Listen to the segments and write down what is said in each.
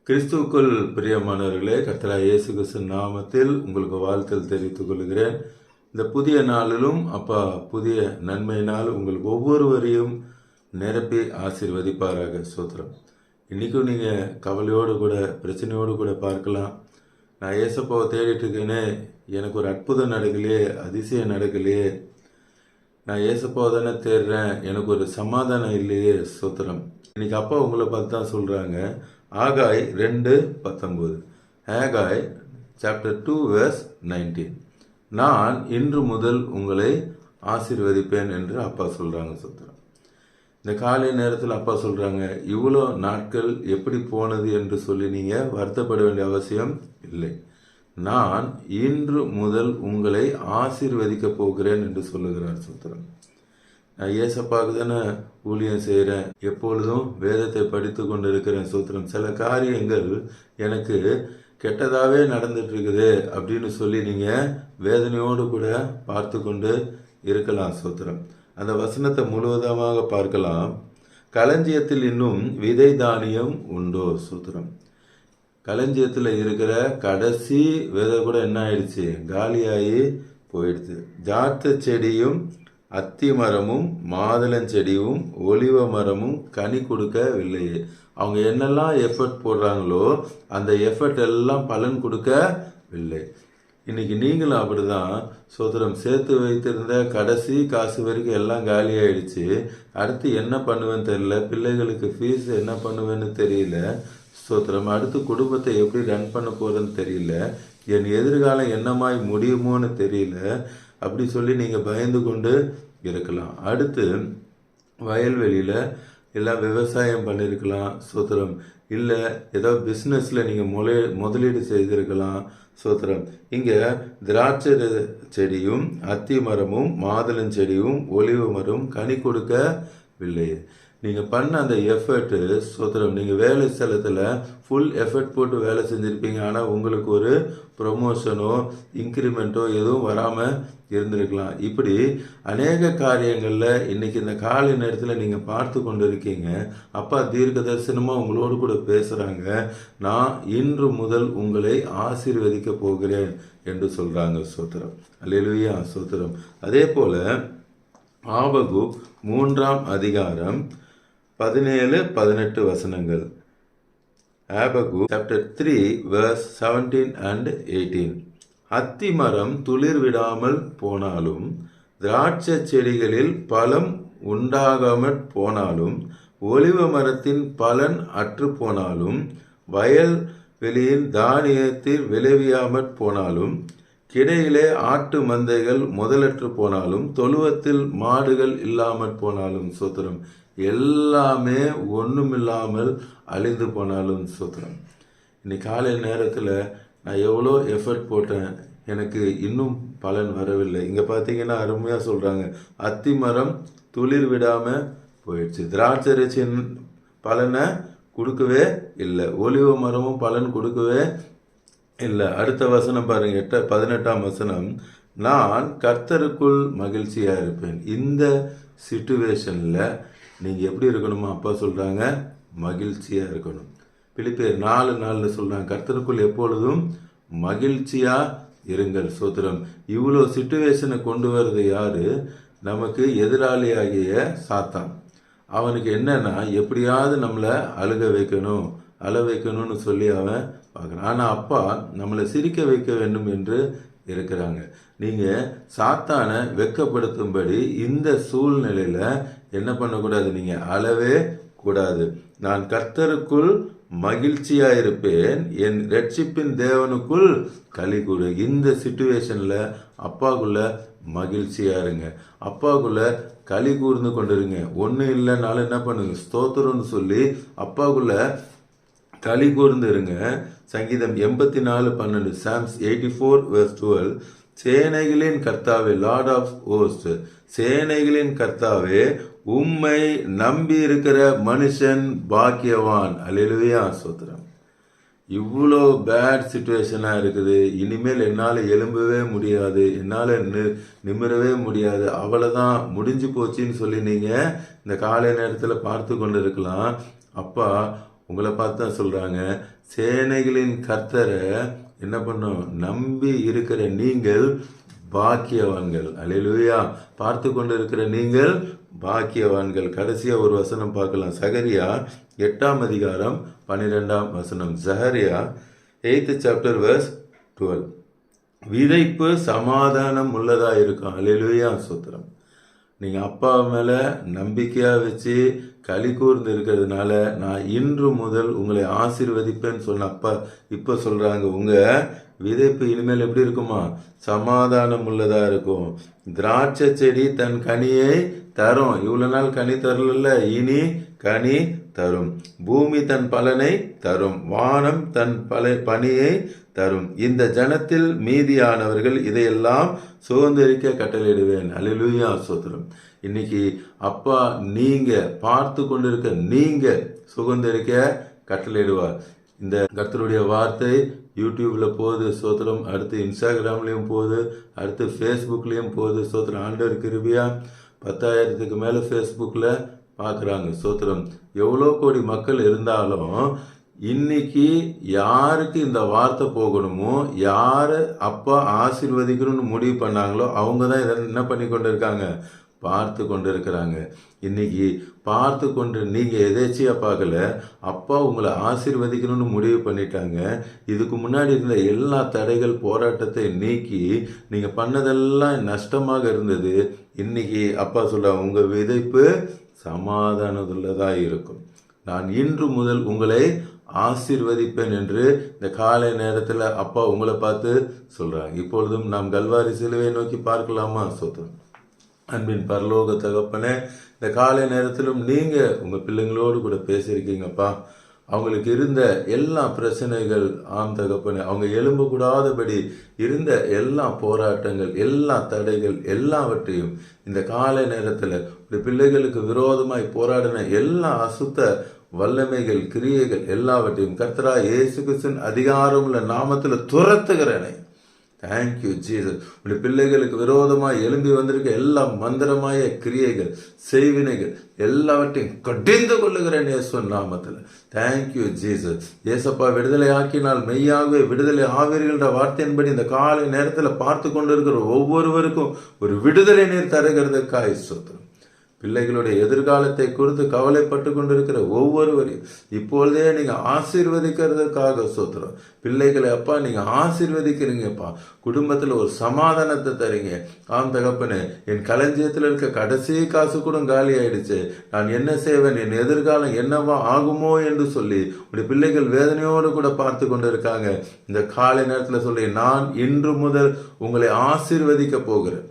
கிறிஸ்துவுக்குள் பிரியமானவர்களே, கர்த்தராகிய இயேசு கிறிஸ்து நாமத்தில் உங்களுக்கு வாழ்த்தல் தெரிவித்துக் கொள்கிறேன். இந்த புதிய நாளிலும் அப்பா புதிய நன்மையினால் உங்கள் ஒவ்வொருவரையும் நிரப்பி ஆசீர்வதிப்பாராக. ஸ்தோத்திரம். இன்றைக்கும் நீங்கள் கவலையோடு கூட பிரச்சனையோடு கூட பார்க்கலாம், நான் ஏசப்பாவை தேடிட்டு இருக்கேனே, எனக்கு ஒரு அற்புதம் நடக்கலையே, அதிசயம் நடக்கலையே, நான் ஏசப்பாவை தானே தேடுறேன், எனக்கு ஒரு சமாதானம் இல்லையே. ஸ்தோத்திரம். இன்னைக்கு அப்பா உங்களை பார்த்து தான் சொல்கிறாங்க. ஆகாய் 2:19, ஆகாய் சாப்டர் 2 verse 19, நான் இன்று முதல் உங்களை ஆசீர்வதிப்பேன் என்று அப்பா சொல்கிறாங்க. சுத்தரம். இந்த காலை நேரத்தில் அப்பா சொல்கிறாங்க, இவ்வளோ நாட்கள் எப்படி போனது என்று சொல்லி நீங்கள் வருத்தப்பட வேண்டிய அவசியம் இல்லை. நான் இன்று முதல் உங்களை ஆசீர்வதிக்க போகிறேன் என்று சொல்லுகிறார். சுத்தரம். நான் ஏசப்பாவுக்கு தானே ஊழியம் செய்கிறேன், எப்பொழுதும் வேதத்தை படித்து கொண்டு இருக்கிறேன். சூத்திரம். சில காரியங்கள் எனக்கு கெட்டதாகவே நடந்துட்டு இருக்குது அப்படின்னு சொல்லி நீங்கள் வேதனையோடு கூட பார்த்து கொண்டு இருக்கலாம். சூத்திரம். அந்த வசனத்தை முழுவதமாக பார்க்கலாம். களஞ்சியத்தில் இன்னும் விதை தானியம் உண்டோ. சூத்திரம். களஞ்சியத்தில் இருக்கிற கடைசி விதை கூட என்ன ஆயிடுச்சு, காலியாகி போயிடுச்சு. ஜாத்த செடியும் அத்தி மரமும் மாதுளஞ்செடியும் ஒலிவ மரமும் கனி கொடுக்கவில்லையே. அவங்க என்னெல்லாம் எஃபர்ட் போடுறாங்களோ அந்த எஃபர்ட் எல்லாம் பலன் கொடுக்கவில்லை. இன்னைக்கு நீங்களும் அப்படிதான். சோதரம். சேர்த்து வைத்திருந்த கடைசி காசு வரைக்கும் எல்லாம் காலி ஆயிடுச்சு. அடுத்து என்ன பண்ணுவேன்னு தெரியல, பிள்ளைகளுக்கு ஃபீஸ் என்ன பண்ணுவேன்னு தெரியல. சோத்திரம். அடுத்து குடும்பத்தை எப்படி ரன் பண்ண போறேன்னு தெரியல, என் எதிர்காலம் என்னமாய் முடியுமோன்னு தெரியல. அப்படி சொல்லி நீங்கள் பயந்து கொண்டு இருக்கலாம். அடுத்து வயல்வெளியில் எல்லாம் விவசாயம் பண்ணியிருக்கலாம். சோத்திரம். இல்லை ஏதோ பிஸ்னஸில் நீங்கள் முதலீடு செய்திருக்கலாம். சோத்திரம். இங்கே திராட்சை செடியும் அத்தி மரமும் மாதுளஞ்செடியும் ஒலிவு மரமும் கனி கொடுக்கவில்லை. நீங்கள் பண்ண அந்த எஃபர்ட்டு. சோத்திரம். நீங்கள் வேலை ஸ்தலத்தில் ஃபுல் எஃபர்ட் போட்டு வேலை செஞ்சுருப்பீங்க, ஆனால் உங்களுக்கு ஒரு ப்ரொமோஷனோ இன்க்ரிமெண்ட்டோ எதுவும் வராமல் இருந்திருக்கலாம். இப்படி அநேக காரியங்களில் இன்றைக்கி இந்த காலை நேரத்தில் நீங்கள் பார்த்து கொண்டு இருக்கீங்க. அப்பா தீர்க்க தரிசனமாக உங்களோடு கூட பேசுகிறாங்க, நான் இன்று முதல் உங்களை ஆசீர்வதிக்க போகிறேன் என்று சொல்கிறாங்க. சோத்திரம். அல்லேலூயா. சோத்திரம். அதே போல் ஆபகுக் 3ஆம் அதிகாரம் 17-18 வசனங்கள். Habakkuk chapter 3 verse 17 and 18. அத்தி மரம் துளிர் விடாமல் போனாலும், திராட்சை செடிகளில் பழம் உண்டாகாமற் போனாலும், ஒலிவ மரத்தின் பலன் அற்று போனாலும், வயல் வெளியின் தானியத்தில் விளைவியாமற் போனாலும், கிடையிலே ஆட்டு மந்தைகள் முதலற்று போனாலும், தொழுவத்தில் மாடுகள் இல்லாமற் போனாலும். சோத்திரம். எல்லாமே ஒன்றுமில்லாமல் அழிந்து போனாலும். சோத்திரம். இன்னைக்கு காலை நேரத்தில் நான் எவ்வளோ எஃபர்ட் போட்டேன், எனக்கு இன்னும் பலன் வரவில்லை. இங்கே பார்த்தீங்கன்னா அருமையாக சொல்கிறாங்க, அத்தி மரம் துளிர் விடாமல் போயிடுச்சு, திராட்சையின் பலனை கொடுக்கவே இல்லை, ஒலிவ மரமும் பலன் கொடுக்கவே இல்லை. அடுத்த வசனம் பாருங்க, 18ஆம் வசனம், நான் கர்த்தருக்குள் மகிழ்ச்சியாக இருப்பேன். இந்த சிச்சுவேஷனில் நீங்கள் எப்படி இருக்கணுமா அப்பா சொல்கிறாங்க, மகிழ்ச்சியாக இருக்கணும். பிலிப்பியர் 4:4 சொல்கிறாங்க, கர்த்தருக்குள் எப்பொழுதும் மகிழ்ச்சியாக இருங்கள். சோத்திரம். இவ்வளோ சிச்சுவேஷனை கொண்டு வர்றது யாரு, நமக்கு எதிராளியாகிய சாத்தான். அவனுக்கு என்னன்னா எப்படியாவது நம்மளை அழுக வைக்கணும் அழ வைக்கணும்னு சொல்லி அவன் பார்க்குறான். ஆனால் அப்பா நம்மளை சிரிக்க வைக்க வேண்டும் என்று இருக்கிறாங்க. நீங்கள் சாத்தானை வெட்கப்படுத்தும்படி இந்த சூழ்நிலையில் என்ன பண்ணக்கூடாது, நீங்கள் அழவே கூடாது. நான் கர்த்தருக்குள் மகிழ்ச்சியாக இருப்பேன், என் ரட்சிப்பின் தேவனுக்குள் களி கூறு. இந்த சிச்சுவேஷனில் அப்பாவுக்குள்ள மகிழ்ச்சியாக இருங்க, அப்பாவுக்குள்ள களி கூர்ந்து கொண்டிருங்க. ஒன்றும் இல்லைனாலும் என்ன பண்ணுங்க, ஸ்தோத்திரம்னு சொல்லி அப்பாவுக்குள்ள களி கூர்ந்து இருங்க. சங்கீதம் 84:12, சாம்ஸ் 84 verse 12, சேனைகளின் கர்த்தாவே, லார்ட் ஆஃப் ஹோஸ்ட், சேனைகளின் கர்த்தாவே, உம்மை நம்பி இருக்கிற மனுஷன் பாக்கியவான். அல்லேலூயா. ஸ்தோத்திரம். இவ்வளோ பேட் சிச்சுவேஷனாக இருக்குது, இனிமேல் என்னால் எழும்பவே முடியாது, என்னால் நிமிரவே முடியாது, அவ்வளோதான் முடிஞ்சு போச்சுன்னு சொல்லி நீங்கள் இந்த காலை நேரத்தில் பார்த்து கொண்டு இருக்கலாம். அப்பா உங்களை பார்த்து தான் சொல்றாங்க, சேனைகளின் கர்த்தரை என்ன பண்ணும், நம்பி இருக்கிற நீங்கள் பாக்கியவான்கள். அல்லேலூயா. பார்த்து கொண்டு இருக்கிற நீங்கள் பாக்கியவான்கள். கடைசியா ஒரு வசனம் பார்க்கலாம். சகரியா 8ஆம் அதிகாரம் 12ஆம் வசனம். சகரியா 8th chapter verse 12. விதைப்பு சமாதானம் உள்ளதா இருக்கும். அல்லேலூயா, ஸ்தோத்திரம். நீங்க அப்பா மேல நம்பிக்கையா வச்சு களி கூர்ந்து இருக்கிறதுனால நான் இன்று முதல் உங்களை ஆசீர்வதிப்பேன்னு சொன்ன அப்பா இப்ப சொல்றாங்க, உங்க விதைப்பு இனிமேல் எப்படி இருக்குமா, சமாதானம் உள்ளதா இருக்கும். திராட்சை செடி தன் கனியை தரும். இவ்வளவு நாள் கனி தரல, இனி கனி தரும். பூமி தன் பலனை தரும். வானம் தன் பனியை தரும். இந்த ஜனத்தில் மீதியானவர்கள் இதையெல்லாம் சுதந்திரிக்க கட்டளையிடுவேன். அல்லேலூயா, ஸ்தோத்திரம். இன்னைக்கு அப்பா நீங்க பார்த்து கொண்டிருக்க நீங்க சுதந்திரிக்க கட்டளையிடுவார். இந்த கர்த்தருடைய வார்த்தை யூடியூப்ல போகுது, ஸ்தோத்திரம். அடுத்து இன்ஸ்டாகிராம்லயும் போகுது, அடுத்து ஃபேஸ்புக்லயும் போகுது, ஸ்தோத்திரம். ஆண்டவர் கிருபையா 10,000க்கு மேல ஃபேஸ்புக்ல பார்க்குறாங்க, ஸ்தோத்திரம். எவ்வளோ கோடி மக்கள் இருந்தாலும் இன்னைக்கு யாருக்கு இந்த வார்த்தை போகணுமோ, யாரு அப்பா ஆசீர்வதிக்கணும்னு முடிவு பண்ணாங்களோ அவங்க தான் இதை என்ன பண்ணி கொண்டு இருக்காங்க, பார்த்து கொண்டு இருக்கிறாங்க. இன்னைக்கு பார்த்து கொண்டு நீங்க எதேச்சியா பார்க்கல, அப்பா உங்களை ஆசீர்வதிக்கணும்னு முடிவு பண்ணிட்டாங்க. இதுக்கு முன்னாடி இருந்த எல்லா தடைகள் போராட்டத்தை நீக்கி நீங்க பண்ணதெல்லாம் நஷ்டமாக இருந்தது. இன்னைக்கு அப்பா சொல்ற, உங்க விதைப்பு சமாதானத்துள்ளதா இருக்கும். நான் இன்று முதல் உங்களை ஆசீர்வதிப்பேன் என்று இந்த காலை நேரத்தில் அப்பா உங்களை பார்த்து சொல்றாங்க. இப்பொழுதும் நாம் கல்வாரி சிலுவை நோக்கி பார்க்கலாமா? ஸ்தோத்திரம். அன்பின் பரலோக தகப்பனே, இந்த காலை நேரத்திலும் நீங்க உங்க பிள்ளைங்களோடு கூட பேசியிருக்கீங்கப்பா. அவங்களுக்கு இருந்த எல்லா பிரச்சனைகள், ஆம் தகப்பனே, அவங்க எழும்ப கூடாதபடி இருந்த எல்லா போராட்டங்கள், எல்லா தடைகள் எல்லாவற்றையும் இந்த காலை நேரத்தில் பிள்ளைகளுக்கு விரோதமாய் போராடின எல்லா அசுத்த வல்லமைகள், கிரியைகள் எல்லாவற்றையும் கர்த்தராகிய இயேசு கிறிஸ்துவின் அதிகாரமுள்ள நாமத்தில் துரத்துகிறேனே. Thank you Jesus. உடைய பிள்ளைகளுக்கு விரோதமாக எழும்பி வந்திருக்க எல்லா மந்திரமாய கிரியைகள், செய்வினைகள் எல்லாவற்றையும் கடிந்து கொள்ளுகிறேன் இயேசுவின் நாமத்தில். Thank you Jesus. ஏசப்பா விடுதலை ஆக்கினால் மெய்யாகவே விடுதலை ஆவீர்கள்ன்ற வார்த்தையின்படி இந்த காலை நேரத்தில் பார்த்து கொண்டிருக்கிற ஒவ்வொருவருக்கும் ஒரு விடுதலை நீர் தருகிறதுக்காய் ஸ்தோத்திரம். பிள்ளைகளுடைய எதிர்காலத்தை குறித்து கவலைப்பட்டு கொண்டிருக்கிற ஒவ்வொருவரையும் இப்பொழுதே நீங்க ஆசீர்வதிக்கிறதுக்காக ஸ்தோத்திரம். பிள்ளைகளை அப்பா நீங்க ஆசீர்வதிக்கிறீங்கப்பா. குடும்பத்துல ஒரு சமாதானத்தை தரீங்க. ஆம் தகப்பனே, என் களஞ்சியத்தில் இருக்க கடைசி காசு கூட காலி ஆயிடுச்சு, நான் என்ன செய்வேன், என் எதிர்காலம் என்னவா ஆகுமோ என்று சொல்லி உடைய பிள்ளைகள் வேதனையோடு கூட பார்த்து கொண்டு இருக்காங்க. இந்த காலை நேரத்தில் சொல்லி, நான் இன்று முதல் உங்களை ஆசீர்வதிக்க போகிறேன்.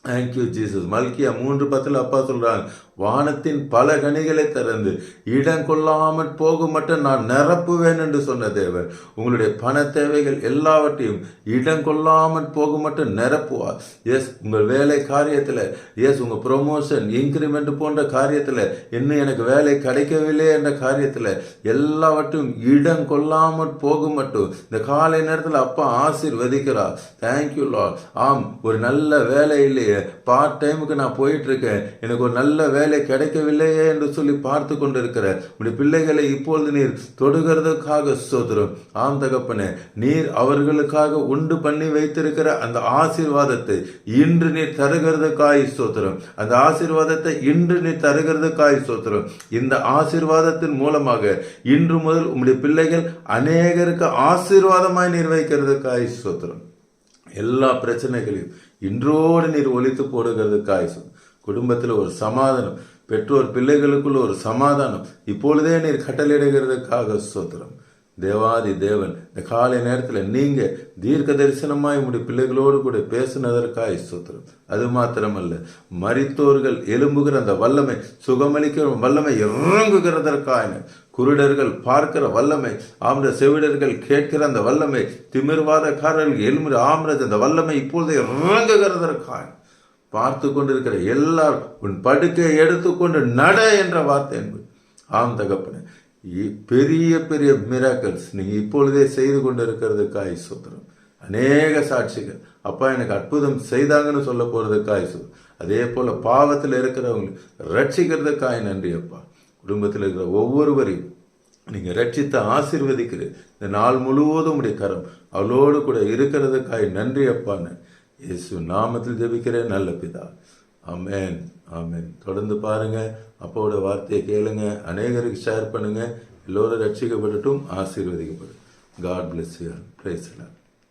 Thank you Jesus. மல்கியா 3:10 அப்பா சொல்றாங்க, வானத்தின் பல கனிகளை திறந்து இடம் கொள்ளாமல் போக மட்டும் நான் நிரப்புவேன் என்று சொன்ன தேவன் உங்களுடைய பண தேவைகள் எல்லாவற்றையும் இடம் கொள்ளாமல் போக மட்டும் நிரப்புவார். எஸ், உங்கள் வேலை காரியத்தில், எஸ், உங்க ப்ரொமோஷன், இன்கிரிமெண்ட் போன்ற காரியத்தில், இன்னும் எனக்கு வேலை கிடைக்கவில்லை என்ற காரியத்தில் எல்லாவற்றையும் இடம் கொள்ளாமல் போக மட்டும் இந்த காலை நேரத்தில் அப்பா ஆசீர்வதிக்கிறார். Thank you Lord. ஆம், ஒரு நல்ல வேலை இல்லையே, பார்ட் டைமுக்கு நான் போயிட்டு இருக்கேன், எனக்கு ஒரு நல்ல வேலை கிடைக்கவில்லையே என்று சொல்லி பார்த்து கொண்டிருக்கிற உடைய பிள்ளைகளை இப்பொழுது நீர் தொடுகிறதுக்காக ஸ்தோத்திரம். ஆம் தகப்பனே, நீர் அவர்களுக்காக உண்டு பண்ணி வைத்திருக்கிற அந்த ஆசீர்வாதத்தை இன்று நீர் தருகிறதுக்காய் ஸ்தோத்திரம். அந்த ஆசீர்வாதத்தை இன்று நீர் தருகிறதுக்காய் ஸ்தோத்திரம். இந்த ஆசீர்வாதத்தின் மூலமாக இன்று முதல் உம்முடைய பிள்ளைகள் அநேகருக்கு ஆசீர்வாதமாய் நீர் வைக்கிறதுக்காய் ஸ்தோத்திரம். எல்லா பிரச்சனைகளையும் இன்றோடு நீர் ஒழித்து போடுகிறதுக்காய் குடும்பத்தில் ஒரு சமாதானம், பெற்றோர் பிள்ளைகளுக்குள்ள ஒரு சமாதானம் இப்பொழுதே நீர் கட்டளையிடுகிறதுக்காக ஸ்தோத்திரம். தேவாதி தேவன், இந்த காலை நேரத்தில் நீங்க தீர்க்க தரிசனமாய் உடைய பிள்ளைகளோடு கூட பேசினதற்காக ஸ்தோத்திரம். அது மாத்திரமல்ல, மரித்தோர்கள் எழும்புகிற அந்த வல்லமை, சுகமளிக்கிற வல்லமை இறங்குகிறதற்காக, குருடர்கள் பார்க்கிற வல்லமை, ஆம்ர செவிடர்கள் கேட்கிற அந்த வல்லமை, திமிர்வாதக்காரர்கள் எழும்புகிற ஆம்ரஜ் அந்த வல்லமை இப்பொழுது இறங்குகிறதற்காக பார்த்து கொண்டிருக்கிற எல்லாரும் உன் படுக்கையை எடுத்துக்கொண்டு நட என்ற வார்த்தை என்பது. ஆம் தகப்பனே, பெரிய பெரிய மிராக்கிள்ஸ் நீங்க இப்பொழுதே செய்து கொண்டு இருக்கிறதுக்காய் ஸ்தோத்திரம். அநேக சாட்சிகள் அப்பா எனக்கு அற்புதம் செய்தாங்கன்னு சொல்ல போறதுக்காய் ஸ்தோத்திரம். அதே போல பாவத்தில் இருக்கிறவங்க ரட்சிக்கிறதுக்காய் நன்றி அப்பா. குடும்பத்தில் இருக்கிற ஒவ்வொருவரையும் நீங்கள் ரட்சித்த ஆசீர்வதிக்கிறேன். இந்த நாள் முழுவதும் உடைய கரம் அவளோடு கூட இருக்கிறதுக்காய் நன்றி அப்பான்னு இயேசு நாமத்தில் ஜெபிக்கிறேன் நல்ல பிதா. ஆமென் ஆமென். தொடர்ந்து பாருங்க, அப்பாவோட வார்த்தையை கேளுங்க, அநேகருக்கு ஷேர் பண்ணுங்க. எல்லோரும் ரட்சிக்கப்படட்டும், ஆசீர்வதிக்கப்படும். God bless you. Praise the Lord.